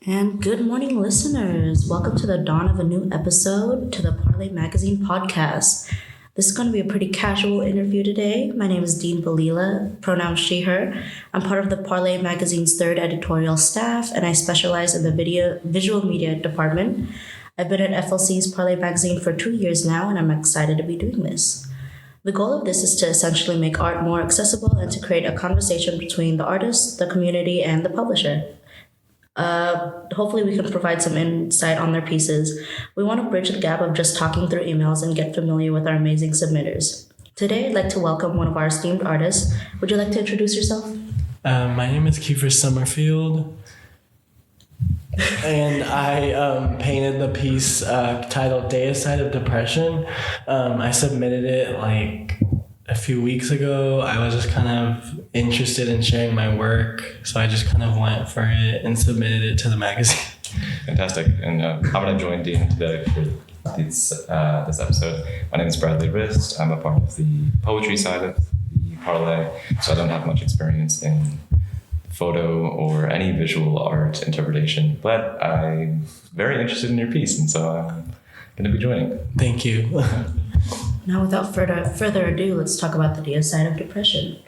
And good morning, listeners. Welcome to the dawn of a new episode to the Parlay Magazine podcast. This is going to be a pretty casual interview today. My name is Dean Balila, pronouns she, her. I'm part of the Parlay Magazine's third editorial staff, and I specialize in the visual media department. I've been at FLC's Parlay Magazine for 2 years now, and I'm excited to be doing this. The goal of this is to essentially make art more accessible and to create a conversation between the artist, the community, and the publisher. Hopefully we can provide some insight on their pieces. We want to bridge the gap of just talking through emails and get familiar with our amazing submitters. Today, I'd like to welcome one of our esteemed artists. Would you like to introduce yourself? My name is Keifer Sommerfield, and I painted the piece titled Deicide of Depression. I submitted it like a few weeks ago. I was just kind of interested in sharing my work, so I just kind of went for it and submitted it to the magazine. Fantastic. And how would I join Dean today for this episode? My name is Rist. I'm a part of the poetry side of the Parlay, so I don't have much experience in photo or any visual art interpretation, but I'm very interested in your piece, and so I'm going to be joining. Thank you. Now, without further ado, let's talk about the Deicide of Depression.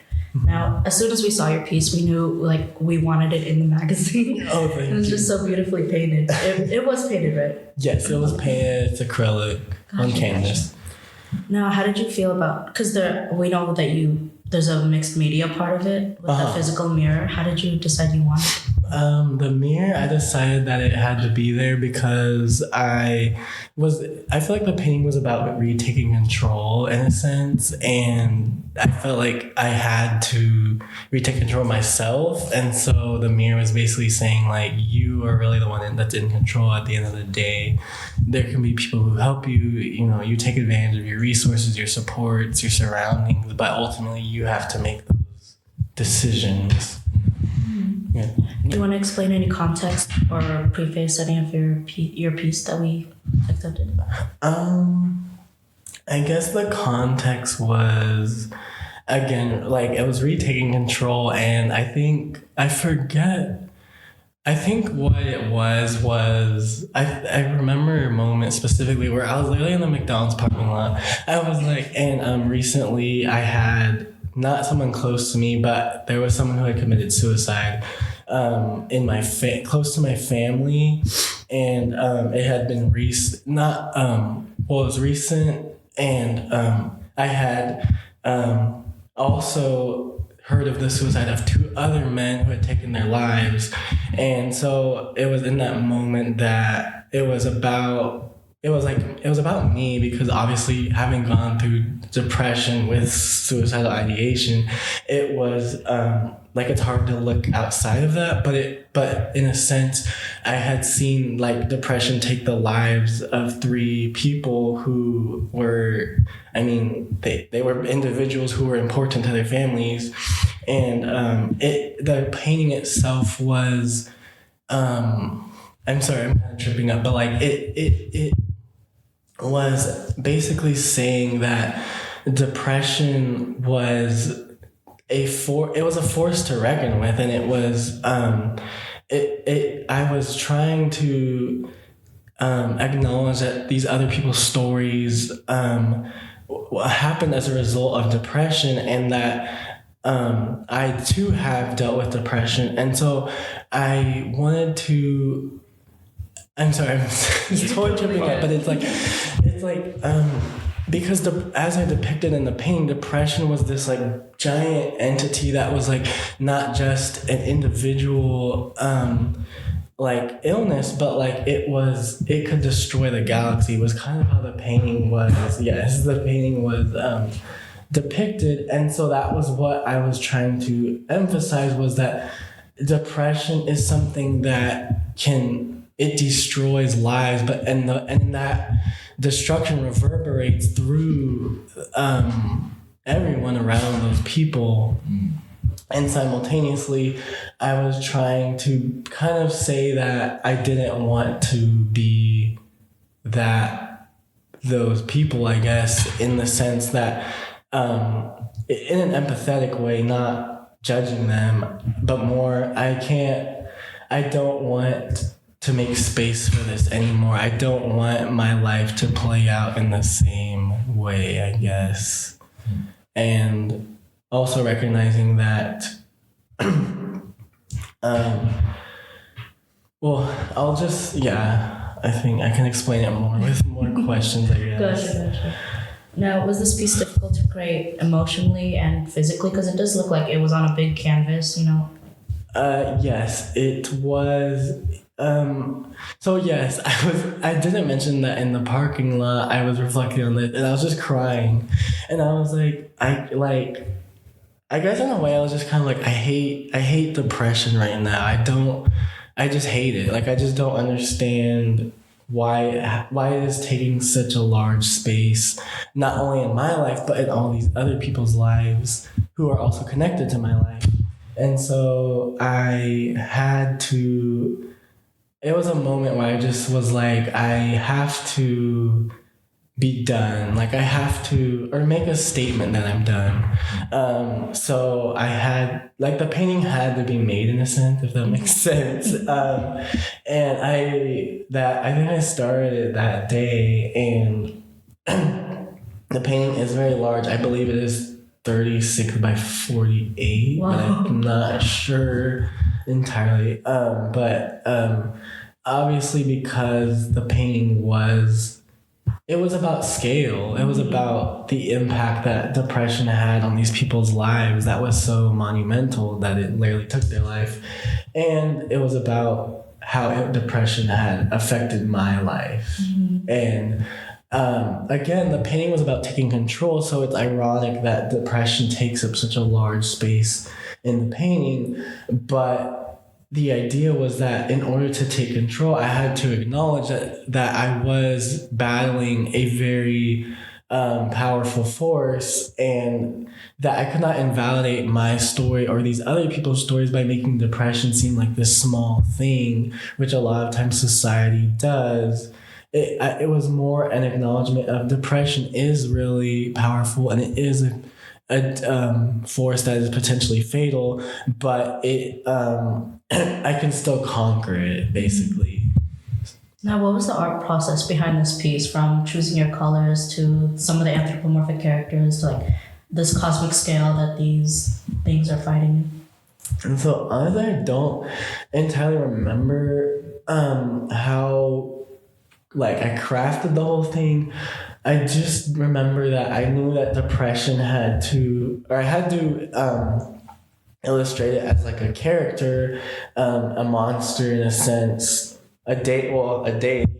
Now, as soon as we saw your piece, we knew we wanted it in the magazine. Oh, thank you. It was just so beautifully painted. It was painted, right? Yes, it was painted. It's acrylic on canvas. Now, how did you feel about, because we know that there's a mixed media part of it with the physical mirror. How did you decide you wanted it? The mirror, I decided that it had to be there because I feel like the painting was about retaking control in a sense, and I felt like I had to retake control of myself, and so the mirror was basically saying like, you are really the one that's in control at the end of the day. There can be people who help you, you take advantage of your resources, your supports, your surroundings, but ultimately you have to make those decisions. Yeah. Do you want to explain any context or preface any of your piece that we accepted? I guess the context was, again, it was retaking control, and I think what it was I remember a moment specifically where I was literally in the McDonald's parking lot. I was recently I had not someone close to me, but there was someone who had committed suicide in my close to my family, and it had been it was recent, and I had also heard of the suicide of 2 other men who had taken their lives, and so it was in that moment that it was about me, because obviously having gone through depression with suicidal ideation, it was it's hard to look outside of that, but in a sense I had seen depression take the lives of 3 people who were, they were individuals who were important to their families, and the painting itself was I'm sorry, I'm kind of tripping up, but it was basically saying that depression was a force to reckon with, and it was I was trying to acknowledge that these other people's stories happened as a result of depression, and that I too have dealt with depression, and so I wanted to. I'm sorry, I'm totally tripping up, but it's because as I depicted in the painting, depression was this giant entity that was not just an individual illness, but it could destroy the galaxy, was kind of how the painting was. Yes, the painting was depicted, and so that was what I was trying to emphasize, was that depression is something that it destroys lives, and that destruction reverberates through everyone around those people. And simultaneously, I was trying to kind of say that I didn't want to be those people, I guess, in the sense that in an empathetic way, not judging them, but more I don't want to make space for this anymore. I don't want my life to play out in the same way, I guess. And also recognizing that, I think I can explain it more with more questions, I guess. Gotcha. Now, was this piece difficult to create emotionally and physically? Because it does look like it was on a big canvas, Yes, it was. So yes, I didn't mention that in the parking lot. I was reflecting on it, and I was just crying, and I was like, I guess in a way I was just kind of like, I hate depression right now. I just hate it. Like, I just don't understand why it is taking such a large space, not only in my life, but in all these other people's lives who are also connected to my life. And so it was a moment where I just was like, I have to be done. Like, I have to, or make a statement that I'm done. So I had, like, the painting had to be made in a sense, if that makes sense. And I think I started it that day, and the painting is very large. I believe it is 36 by 48, wow. But I'm not sure entirely. But obviously, because the painting was about scale. It was about the impact that depression had on these people's lives that was so monumental that it literally took their life. And it was about how depression had affected my life. Mm-hmm. And again, the painting was about taking control, so it's ironic that depression takes up such a large space in the painting. But the idea was that in order to take control, I had to acknowledge that I was battling a very powerful force, and that I could not invalidate my story or these other people's stories by making depression seem like this small thing, which a lot of times society does. It was more an acknowledgement of depression is really powerful, and it is a force that is potentially fatal, but I can still conquer it, basically. Now, what was the art process behind this piece, from choosing your colors to some of the anthropomorphic characters to like this cosmic scale that these things are fighting? And so honestly, I don't entirely remember how like I crafted the whole thing. I just remember that I knew that depression I had to illustrate it as like a character, a monster in a sense, a day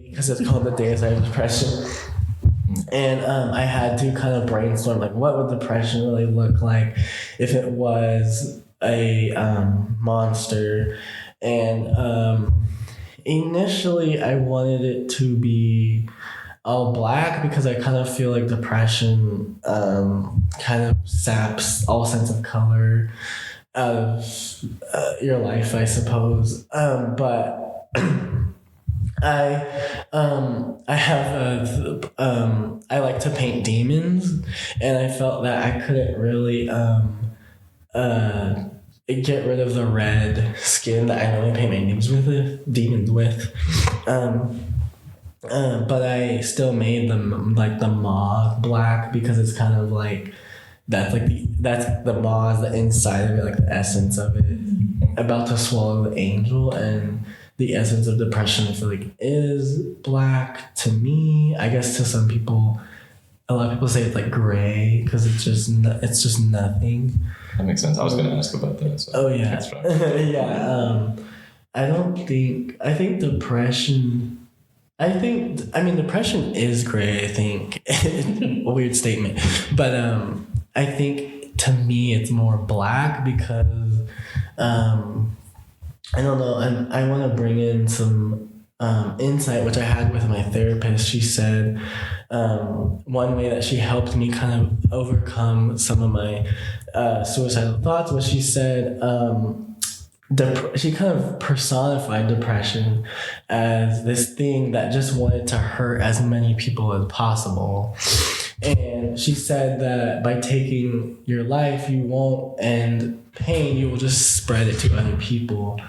because it's called the Deicide of depression. And I had to kind of brainstorm like what would depression really look like if it was a monster. And initially I wanted it to be all black because I kind of feel like depression kind of saps all sense of color of your life, I suppose. But I like to paint demons, and I felt that I couldn't really get rid of the red skin that I normally paint my demons with. But I still made them like the maw black because it's kind of like that's the maw is the inside of it, like the essence of it, about to swallow the angel, and the essence of depression I feel like is black to me. I guess to some people, a lot of people say it's like gray because it's just nothing. That makes sense. I was going to ask about that. So oh yeah, yeah. I think depression. Depression is gray, I think. A weird statement. But I think to me it's more black because I don't know, and I want to bring in some insight which I had with my therapist. She said one way that she helped me kind of overcome some of my suicidal thoughts was she said she kind of personified depression as this thing that just wanted to hurt as many people as possible. And she said that by taking your life, you won't end pain, you will just spread it to other people.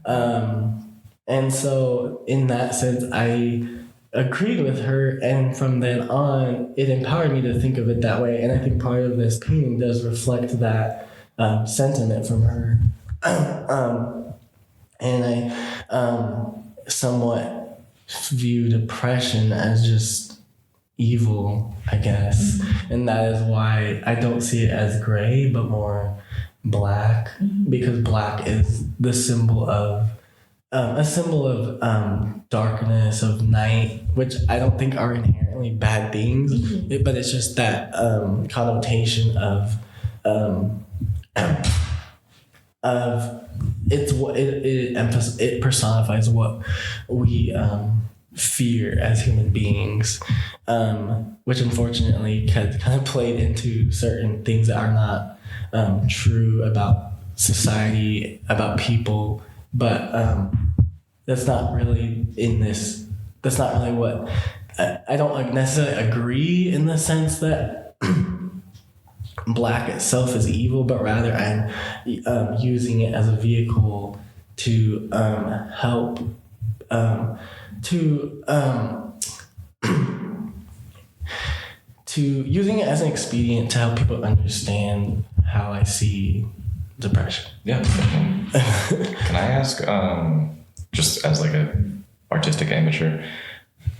And And so in that sense, I agreed with her, and from then on, it empowered me to think of it that way. And I think part of this painting does reflect that sentiment from her. And I somewhat view depression as just evil, I guess. And that is why I don't see it as gray, but more black, because black is the symbol of a symbol of darkness, of night, which I don't think are inherently bad things, but it's just that connotation of it's what it personifies what we fear as human beings, which unfortunately kind of played into certain things that are not true about society, about people, but that's not really that's not really what I don't necessarily agree in the sense that black itself is evil, but rather I'm using it as a vehicle to help to using it as an expedient to help people understand how I see depression. Yeah. Can I ask, just as like a artistic amateur,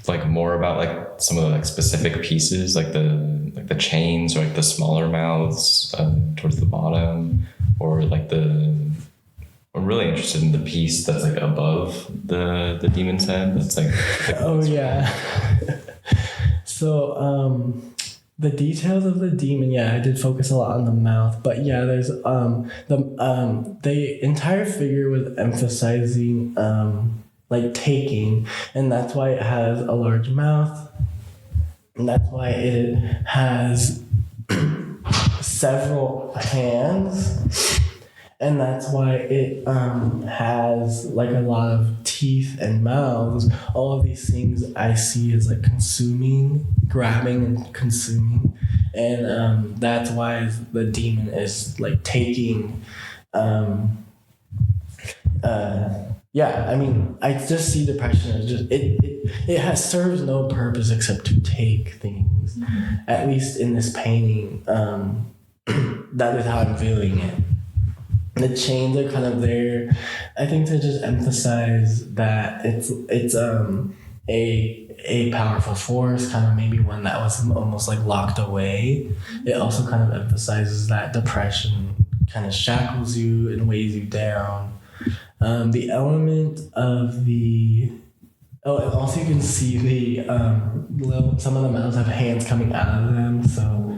like more about like some of the like specific pieces, like the chains or like the smaller mouths towards the bottom, or like I'm really interested in the piece that's like above the demon's head. That's like oh yeah. So the details of the demon, I did focus a lot on the mouth, but there's the entire figure was emphasizing like taking, and that's why it has a large mouth, and that's why it has several hands, and that's why it has like a lot of teeth and mouths. All of these things I see as like consuming, grabbing and consuming, and that's why the demon is like taking. I mean, I just see depression as just it serves no purpose except to take things. At least in this painting, that is how I'm feeling it. The chains are kind of there, I think, to just emphasize that it's a powerful force, kind of maybe one that was almost like locked away. It also kind of emphasizes that depression kind of shackles you and weighs you down. The element of and also you can see the some of the mouths have hands coming out of them. So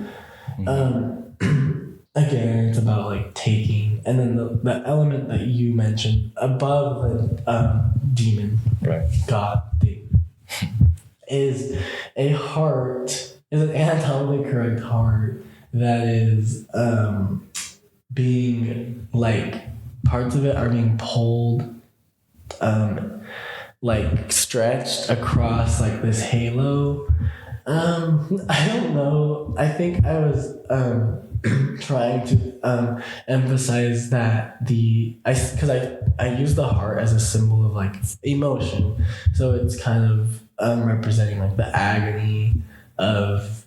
again, it's about like taking, and then the element that you mentioned above the demon, right, god thing, is a heart, is an anatomically correct heart that is being like, parts of it are being pulled, like stretched across like this halo. I don't know. I think I was trying to emphasize that because I use the heart as a symbol of like emotion, so it's kind of representing like the agony of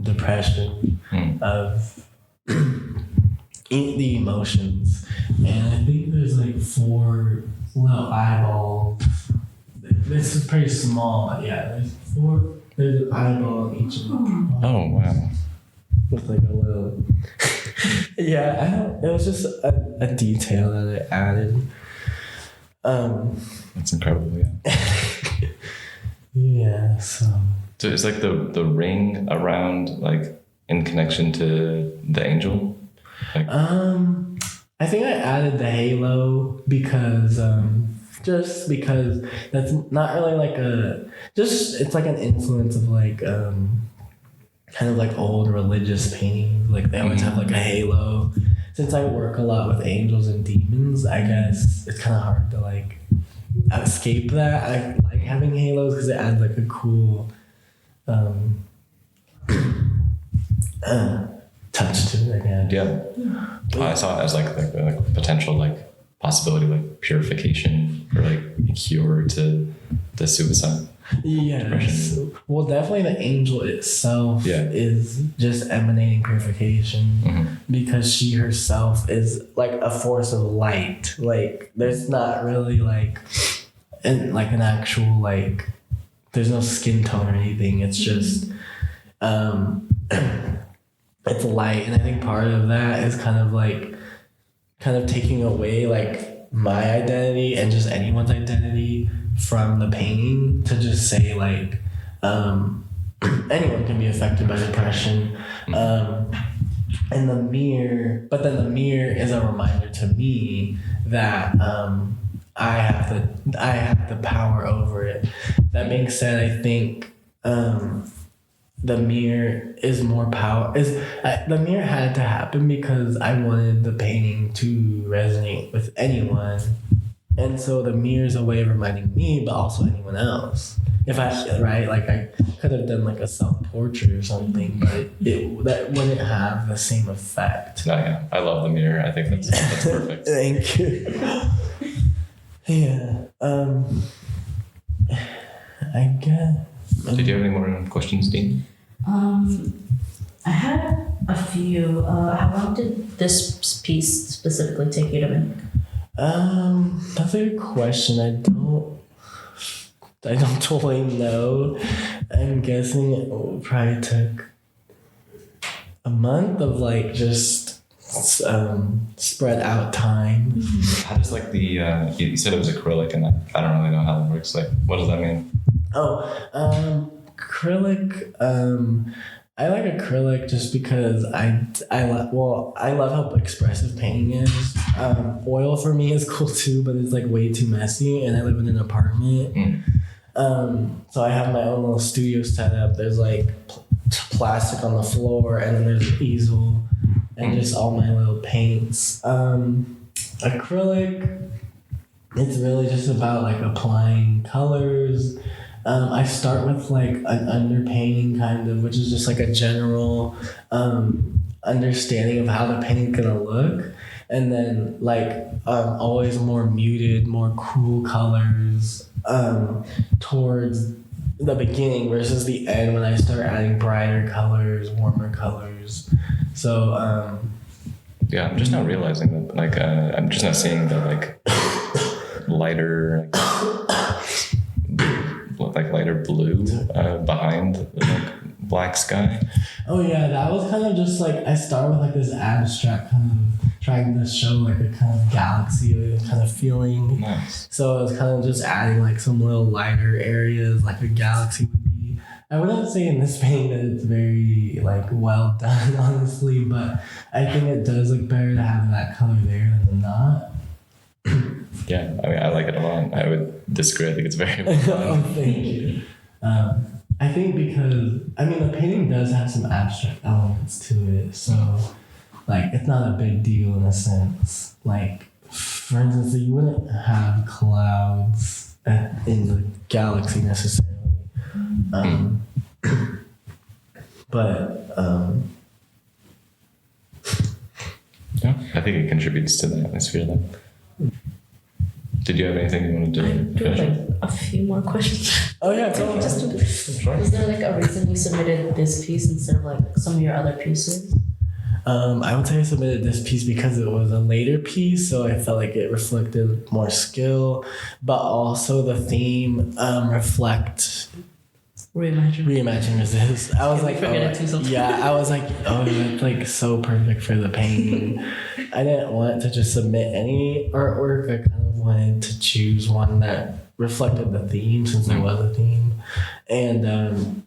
depression, of the emotions. And I think there's like 4 little eyeballs. This is pretty small. There's an eyeball in each of them. Oh wow. With like a little it was just a detail that I added. That's incredible. So it's like the ring around, like in connection to the angel, like I think I added the halo because just because that's not really like it's like an influence of like kind of like old religious paintings, like they always have like a halo. Since I work a lot with angels and demons, I guess it's kind of hard to like escape that. I like having halos because it adds like a cool touch to it again. I saw it as like potential like possibility of like purification or like a cure to the suicide. Yes. Depression. Well, definitely the angel itself Yeah. is just emanating purification because she herself is like a force of light. Like there's not really like an actual like there's no skin tone or anything. It's just it's light, and I think part of that is kind of taking away like my identity and just anyone's identity from the painting to just say like anyone can be affected by depression, and the mirror, but then the mirror is a reminder to me that I have the power over it. That being said, I think the mirror is more power. The mirror had to happen because I wanted the painting to resonate with anyone, and so the mirror is a way of reminding me, but also anyone else. If I could have done like a self-portrait or something, but that wouldn't have the same effect. No, yeah, I love the mirror. I think that's perfect. Thank you. Yeah. I guess. Did you have any more questions, Dean? I had a few. How long did this piece specifically take you to make? That's a good question. I don't totally know. I'm guessing it probably took a month of like just spread out time. How does like the you said it was acrylic, and I don't really know how it works. Like, what does that mean? Acrylic. I like acrylic just because I love how expressive painting is. Oil for me is cool too, but it's like way too messy, and I live in an apartment. So I have my own little studio set up. There's like plastic on the floor, and then there's an easel, and just all my little paints. Acrylic, it's really just about like applying colors. I start with like an underpainting kind of, which is just like a general understanding of how the painting's gonna look, and then like always more muted, more cool colors towards the beginning versus the end when I start adding brighter colors, warmer colors. So yeah, I'm just not realizing that. Like, I'm just not seeing the like lighter. Like lighter blue behind the like black sky. Oh yeah, that was kind of just like I started with like this abstract kind of trying to show like a kind of galaxy kind of feeling. Nice. So I was kind of just adding like some little lighter areas like a galaxy would be. I wouldn't say in this painting that it's very like well done, honestly, but I think it does look better to have that color there than not. Yeah, I mean, I like it a lot. I would disagree. I think it's very well Oh, done. thank you. I think because, I mean, the painting does have some abstract elements to it, so, like, it's not a big deal in a sense. Like, for instance, you wouldn't have clouds in the galaxy necessarily. But, Yeah, I think it contributes to the atmosphere though. Did you have anything you wanted to finish like with? a few more questions. oh yeah, go on. Was there like a reason you submitted this piece instead of like some of your other pieces? I would say I submitted this piece because it was a later piece, so I felt like it reflected more skill, but also the theme Reimagine Resist. I was like, I was like, oh, that's like so perfect for the painting. I didn't want to just submit any artwork. I kind of wanted to choose one that reflected the theme since there was a theme. And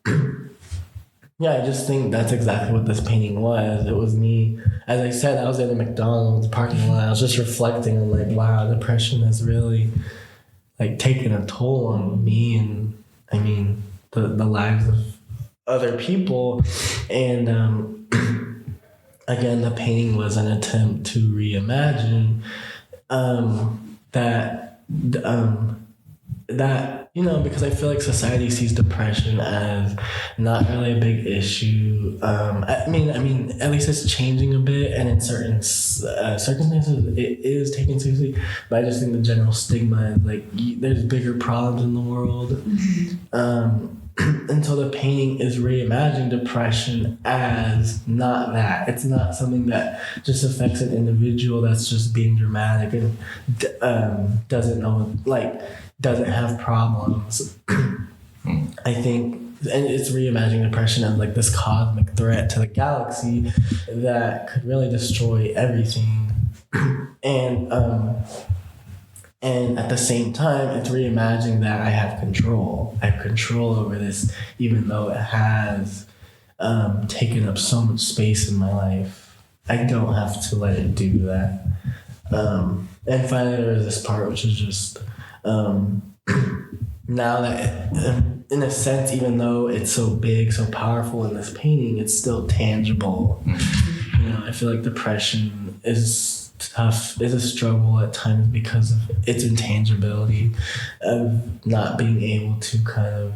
yeah, I just think that's exactly what this painting was. It was me, as I said, I was in a McDonald's parking lot. I was just reflecting on like, wow, depression has really like taken a toll on me, and I mean the lives of other people. And again, the painting was an attempt to reimagine that that, because I feel like society sees depression as not really a big issue. I mean, at least it's changing a bit, and in certain circumstances, it is taken seriously. But I just think the general stigma is like there's bigger problems in the world. And so the painting is reimagining depression as not that. It's not something that just affects an individual that's just being dramatic and doesn't have problems. I think, and it's reimagining depression as like this cosmic threat to the galaxy that could really destroy everything. And at the same time, it's reimagining that I have control. I have control over this, even though it has taken up so much space in my life. I don't have to let it do that. And finally, there was this part which is just now that, in a sense, even though it's so big, so powerful in this painting, it's still tangible. I feel like depression is tough, is a struggle at times because of its intangibility of not being able to kind of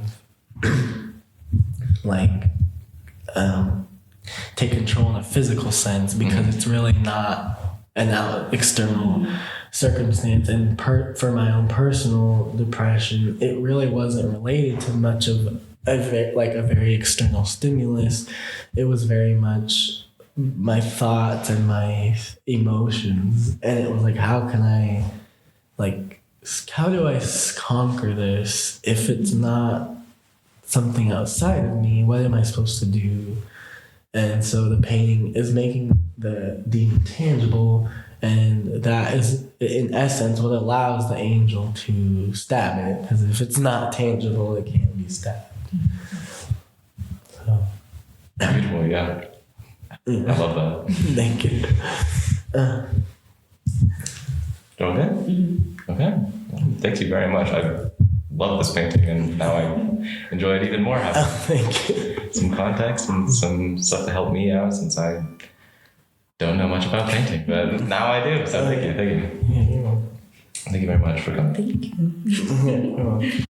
take control in a physical sense, because it's really not an external circumstance. And for my own personal depression, it really wasn't related to much of a very external stimulus. It was very much my thoughts and my emotions, and it was like, how do I conquer this if it's not something outside of me? What am I supposed to do? And so the painting is making the demon tangible, and that is in essence what allows the angel to stab it, because if it's not tangible, it can't be stabbed. So beautiful. Yeah, I love that. Thank you. Okay. Okay. Thank you very much. I love this painting, and now I enjoy it even more. Thank you. Some context and some stuff to help me out, since I don't know much about painting, but now I do. So thank you. Yeah, you're welcome. Thank you very much for coming. Thank you. Yeah, you're welcome.